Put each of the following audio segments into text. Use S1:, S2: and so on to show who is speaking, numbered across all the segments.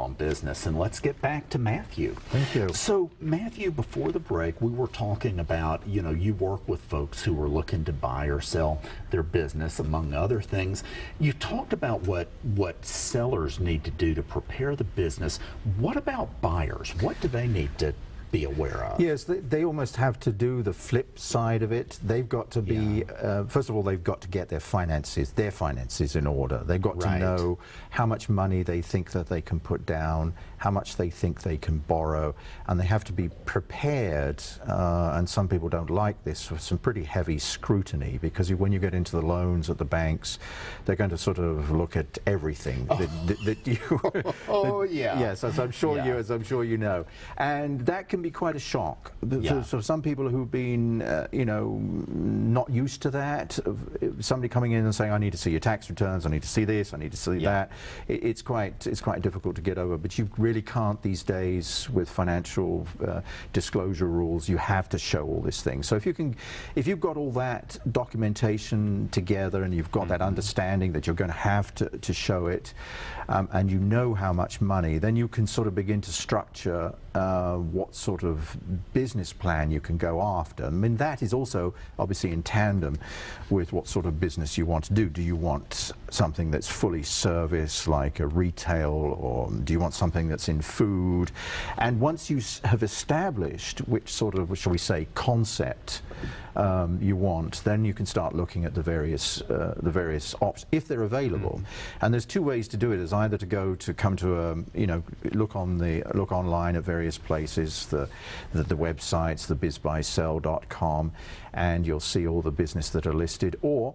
S1: on business. And let's get back to Matthew.
S2: Thank you.
S1: So, Matthew, before the break, we were talking about, you work with folks who are looking to buy or sell their business, among other things. You talked about what sellers need to do to prepare the business. What about buyers? What do they need to be aware of?
S2: Yes, they almost have to do the flip side of it. They've got to be, first of all, they've got to get their finances in order. They've got to know how much money they think that they can put down, how much they think they can borrow, and they have to be prepared, and some people don't like this, for some pretty heavy scrutiny, because when you get into the loans at the banks, they're going to sort of look at everything that you... Yes, as I'm sure you know. And that can be quite a shock. So some people who've been, not used to that, somebody coming in and saying, I need to see your tax returns, I need to see this, I need to see that, it's quite difficult to get over. But you really can't these days with financial disclosure rules. You have to show all these things. So if you've got all that documentation together and you've got that understanding that you're going to have to show it, and you know how much money, then you can sort of begin to structure what sort of business plan you can go after. I mean, that is also obviously in tandem with what sort of business you want to do. Do you want something that's fully service, like a retail, or do you want something that's in food? And once you have established which sort of, shall we say, concept you want, then you can start looking at the various options if they're available. And there's two ways to do it: is either to come to look online at various places, the websites, the bizbuysell.com, and you'll see all the business that are listed, or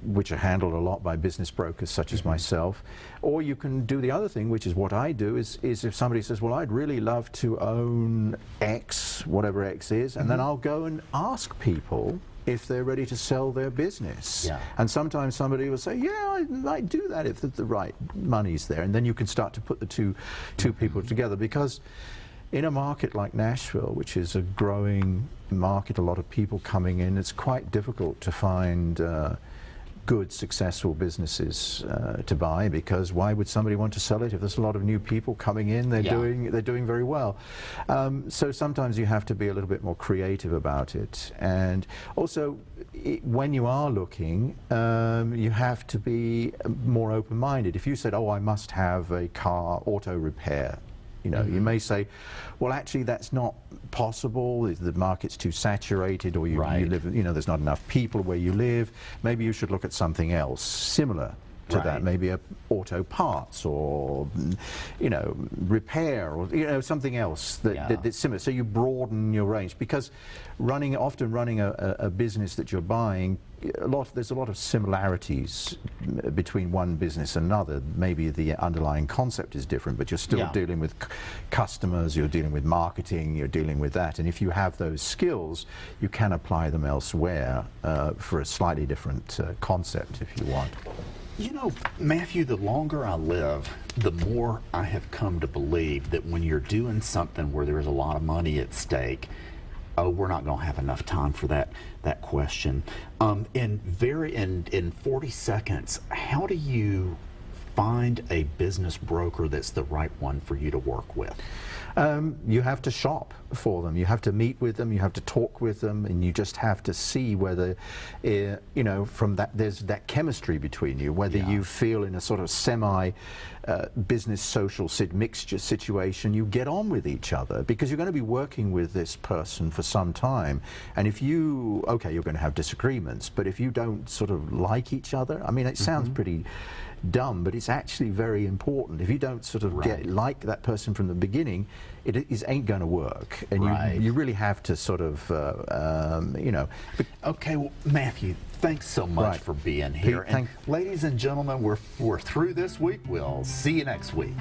S2: which are handled a lot by business brokers such as myself. Or you can do the other thing, which is what I do, is if somebody says, well, I'd really love to own X, whatever X is, and then I'll go and ask people if they're ready to sell their business. And sometimes somebody will say, yeah, I might do that if the right money's there. And then you can start to put the two people together, because in a market like Nashville, which is a growing market, a lot of people coming in, it's quite difficult to find good, successful businesses to buy, because why would somebody want to sell it if there's a lot of new people coming in? They're doing very well. So sometimes you have to be a little bit more creative about it. And also, when you are looking, you have to be more open-minded. If you said, oh, I must have a car auto repair, you may say, well, actually, that's not possible. The market's too saturated, or you live, there's not enough people where you live. Maybe you should look at something else similar to that, maybe auto parts, or repair, or something else that's similar. So you broaden your range, because often running a business that you're buying, there's a lot of similarities between one business and another. Maybe the underlying concept is different, but you're still dealing with customers, you're dealing with marketing, you're dealing with that. And if you have those skills, you can apply them elsewhere for a slightly different concept, if you want.
S1: Matthew, the longer I live, the more I have come to believe that when you're doing something where there's a lot of money at stake, we're not going to have enough time for that question. In 40 seconds, how do you find a business broker that's the right one for you to work with?
S2: You have to shop for them. You have to meet with them. You have to talk with them, and you just have to see whether, from that there's that chemistry between you. Whether you feel in a sort of semi-business social mixture situation, you get on with each other, because you're going to be working with this person for some time. And if you're going to have disagreements, but if you don't sort of like each other, I mean, it sounds pretty dumb, but it's actually very important. If you don't sort of like that person from the beginning, it ain't going to work, and you really have to sort of
S1: Okay, well, Matthew, thanks so much for being here.
S2: Pete,
S1: and ladies and gentlemen, we're through this week. We'll see you next week.